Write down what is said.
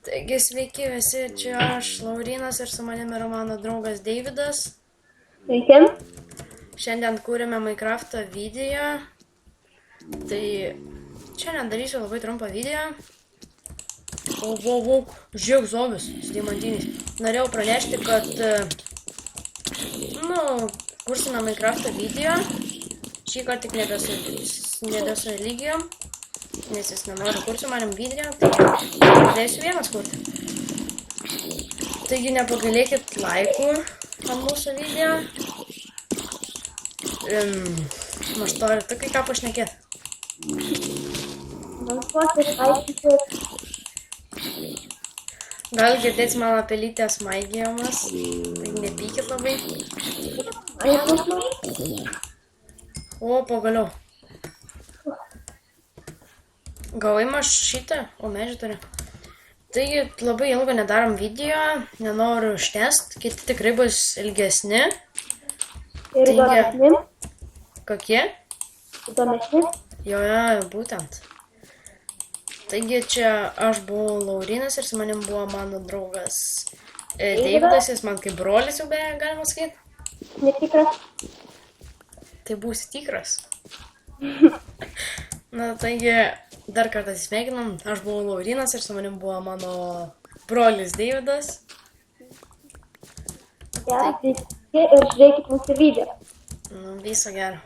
Taigi sveiki visi, čia aš Laurynas ir su manimi yra mano draugas Deividas. Sveiki. Šiandien kūrėme Minecraft'o video. Tai šiandien darysiu labai trumpą video. Žiūrėk zombis, deimantinis. Norėjau pranešti, kad kursime Minecraft'o video. Šį kartą tik nebesu lygijom, nes jis nenori kurti su manim video, tai pradėsiu vienas kurti. Taigi nepagailėkit laikų ant mūsų video. Maštori, tu kai ką pašnekėt? Gal girdėti mano pelytės maigėjimas, tai nepykit labai. O, pagaliau. Gavai mašytę, o medžių turi. Taigi labai ilgo nedarom video, nenoriu užtęst, kiti tikrai bus ilgesni. Ir įdomesni. Kokie? Įdomesni. Jo, būtent. Taigi čia aš buvau Laurynas ir su manim buvo mano draugas Deividas, jis man kaip brolis jau beje galima sakyti. Netikras. Tai būsi tikras. Na, taigi, dar kartą sveikinam. Aš buvau Laurynas ir su manim buvo mano brolis Deividas. Ja, sveiki ir žiūrėkit mūsų video. Viso gero.